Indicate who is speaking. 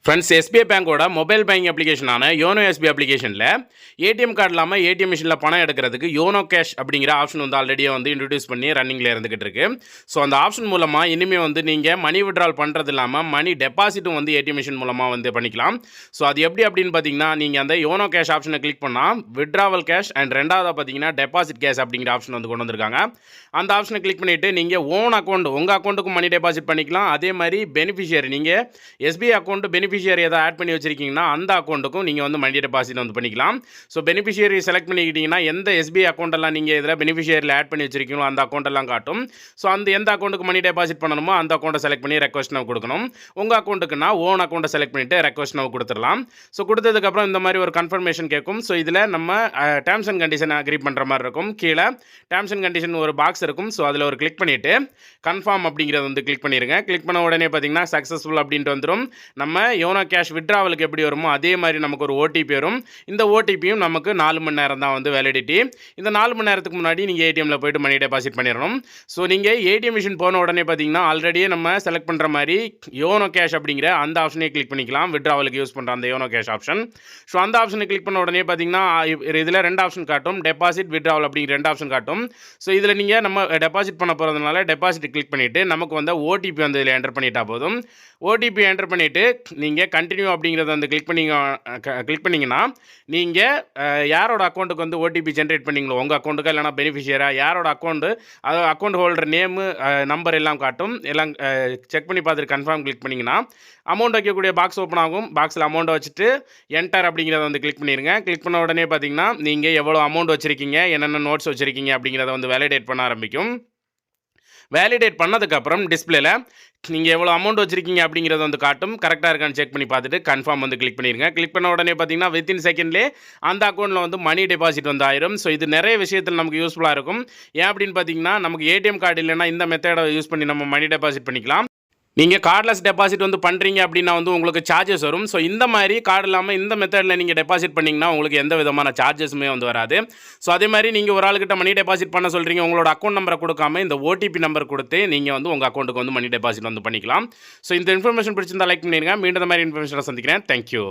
Speaker 1: Friends, SBI பேங்கோட mobile banking அப்ளிகேஷனான YONO SBI அப்ளிகேஷனில் ஏடிஎம் கார்டு இல்லாமல் ஏடிஎம் மிஷினில் பணம் எடுக்கிறதுக்கு யோனோ கேஷ் அப்படிங்கிற ஆப்ஷன் வந்து ஆல்ரெடியே வந்து இன்ட்ரடியூஸ் பண்ணி ரன்னிங்கில் இருந்துகிட்டு இருக்கு. ஸோ அந்த ஆப்ஷன் மூலமாக இனிமேல் வந்து நீங்கள் மணி விட்ரால் பண்ணுறது இல்லாமல் மணி டெபாசிட்டும் வந்து ஏடிஎம் மிஷின் மூலமாக வந்து பண்ணிக்கலாம். ஸோ அது எப்படி அப்படின்னு பார்த்தீங்கன்னா, நீங்கள் அந்த யோனோ கேஷ் ஆப்ஷனை கிளிக் பண்ணால் விட்ராவல் கேஷ் அண்ட் ரெண்டாவதாக பார்த்தீங்கன்னா டெபாசிட் கேஷ் அப்படிங்கிற ஆப்ஷன் வந்து கொண்டு வந்திருக்காங்க. அந்த ஆப்ஷனை கிளிக் பண்ணிவிட்டு நீங்கள் ஓன் அக்கௌண்ட் உங்கள் அக்கௌண்ட்டுக்கும் மணி டெபாசிட் பண்ணிக்கலாம். அதே மாதிரி பெனிஃபிஷியரி நீங்கள் எஸ்பிஐ அக்கௌண்ட் பெனிஃபிஷியரி எதாவது ஆட் பண்ணி வச்சிருக்கீங்கன்னா அந்த அக்கௌண்ட்டுக்கும் நீங்கள் வந்து மணி டெபாசிட் வந்து பண்ணிக்கலாம். ஸோ பெனிஃபிஷியரி செலக்ட் பண்ணிக்கிட்டீங்கன்னா எந்த எஸ்பிஐ அக்கௌண்ட்டெல்லாம் நீங்கள் இதில் பெனிஃபிஷியரியில் ஆட் பண்ணி வச்சிருக்கீங்களோ அந்த அக்கௌண்ட்டெல்லாம் காட்டும். ஸோ அந்த எந்த அக்கௌண்ட்டுக்கு மணி டெபாசிட் பண்ணணுமோ அந்த அக்கௌண்ட்டை செலக்ட் பண்ணி ரெக்வஸ்ட் நம்ம கொடுக்கணும். உங்கள் அக்கௌண்ட்டுக்குன்னா ஓன் அக்கௌண்ட்டை செலக்ட் பண்ணிவிட்டு ரெக்வஸ்ட் நம்ம கொடுத்துடலாம். ஸோ கொடுத்ததுக்கப்புறம் இந்த மாதிரி ஒரு கன்ஃபர்மேஷன் கேட்கும். ஸோ இதில் நம்ம டேர்ம்ஸ் அண்ட் கண்டிஷன் அக்ரி பண்ணுற மாதிரி இருக்கும். கீழே டேர்ம்ஸ் அண்ட் கண்டிஷன் ஒரு பாக்ஸ் இருக்கும். ஸோ அதில் ஒரு கிளிக் பண்ணிவிட்டு கன்ஃபார்ம் அப்படிங்கிறத வந்து கிளிக் பண்ணிடுங்க. கிளிக் பண்ண உடனே பார்த்தீங்கன்னா சக்ஸஸ்ஃபுல் அப்படின்ட்டு வந்துடும். நம்ம யோனோ கேஷ் விட்ராவலுக்கு எப்படி வருமோ அதே மாதிரி நமக்கு ஒரு ஓடிபி வரும். இந்த ஓடிபியும் நமக்கு 4 மணி நேரம் தான் வந்து வேலிடிட்டி. இந்த 4 மணி நேரத்துக்கு முன்னாடி நீங்கள் ஏடிஎம்மில் போய்ட்டு மணி டெபாசிட் பண்ணிடணும். ஸோ நீங்கள் ஏடிஎம் மிஷின் போன உடனே பார்த்தீங்கன்னா ஆல்ரெடியே நம்ம செலக்ட் பண்ணுற மாதிரி யோனோ கேஷ் அப்படிங்கிற அந்த ஆப்ஷனே கிளிக் பண்ணிக்கலாம். விட்ராவலுக்கு யூஸ் பண்ணுற அந்த யோனோ கேஷ் ஆப்ஷன். ஸோ அந்த ஆப்ஷனை கிளிக் பண்ண உடனே பார்த்தீங்கன்னா இதில் 2 ஆப்ஷன் காட்டும். டெபாசிட், விட்ராவல் அப்படிங்கிற 2 ஆப்ஷன் காட்டும். ஸோ இதில் நீங்கள் நம்ம டெபாசிட் பண்ண போகிறதுனால டெபாசிட் கிளிக் பண்ணிவிட்டு நமக்கு வந்து ஓடிபி வந்து இதில் என்டர் பண்ணிட்டா போதும். ஓடிபி என்டர் பண்ணிவிட்டு நீங்கள் கண்டினியூ அப்படிங்கிறத வந்து கிளிக் பண்ணிங்கன்னா நீங்கள் யாரோட அக்கௌண்ட்டுக்கு வந்து ஓடிபி ஜென்ரேட் பண்ணிங்களோ உங்கள் அக்கௌண்ட்டுக்கு இல்லைனா பெனிஃபிஷியராக யாரோட அக்கௌண்ட்டு அதாவது அக்கௌண்ட் ஹோல்டர் நேமு நம்பர் எல்லாம் காட்டும். எல்லாம் செக் பண்ணி பார்த்துட்டு கன்ஃபார்ம் கிளிக் பண்ணிங்கன்னா அமௌண்ட் வைக்கக்கூடிய பாக்ஸ் ஓப்பன் ஆகும். பாக்ஸில் அமௌண்ட்டை வச்சுட்டு என்டர் அப்படிங்கிறத வந்து கிளிக் பண்ணிடுங்க. கிளிக் பண்ண உடனே பார்த்தீங்கன்னா நீங்கள் எவ்வளோ அமௌண்ட் வச்சுருக்கீங்க, என்னென்ன நோட்ஸ் வச்சுருக்கீங்க அப்படிங்கிறத வந்து வேலிடேட் பண்ண ஆரம்பிக்கும். வேலிடேட் பண்ணதுக்கப்புறம் டிஸ்பிளேல நீங்கள் எவ்வளோ அமௌண்ட் வச்சுருக்கீங்க அப்படிங்கிறத வந்து காட்டும். கரெக்டாக இருக்கான்னு செக் பண்ணி பார்த்துட்டு கன்ஃபார்ம் வந்து கிளிக் பண்ணிடுங்க. கிளிக் பண்ண உடனே பார்த்தீங்கன்னா வித்தின் செகண்ட்லேயே அந்த அக்கௌண்ட்டில் வந்து மணி டெபாசிட் வந்து ஆயிரும். ஸோ இது நிறைய விஷயத்தில் நமக்கு யூஸ்ஃபுல்லாக இருக்கும். ஏன் அப்படின்னு பார்த்தீங்கன்னா நமக்கு ஏடிஎம் கார்டு இல்லைன்னா இந்த மெத்தடை யூஸ் பண்ணி நம்ம மணி டெபாசிட் பண்ணிக்கலாம். நீங்கள் கார்ட்லெஸ் டெபாசிட் வந்து பண்ணுறீங்க அப்படின்னா வந்து உங்களுக்கு சார்ஜஸ் வரும். ஸோ இந்த மாதிரி கார்டு இல்லாமல் இந்த மெத்தடில் நீங்கள் டெபாசிட் பண்ணிங்கன்னா உங்களுக்கு எந்த விதமான சார்ஜஸுமே வந்து வராது. ஸோ அதே மாதிரி நீங்கள் ஒரு ஆளுக்கிட்ட மணி டெபாசிட் பண்ண சொல்கிறீங்க, உங்களோட அக்கௌண்ட் நம்பரை கொடுக்காம இந்த ஓடிபி நம்பர் கொடுத்து நீங்கள் வந்து உங்கள் அக்கௌண்ட்டுக்கு வந்து மணி டெபாசிட் வந்து பண்ணிக்கலாம். ஸோ இந்த இன்ஃபர்மேஷன் பிடிச்சிருந்தா லைக் பண்ணிடுங்க. மீண்டும் இந்த மாதிரி இன்ஃபர்மேஷனை சந்திக்கிறேன். தேங்க்யூ.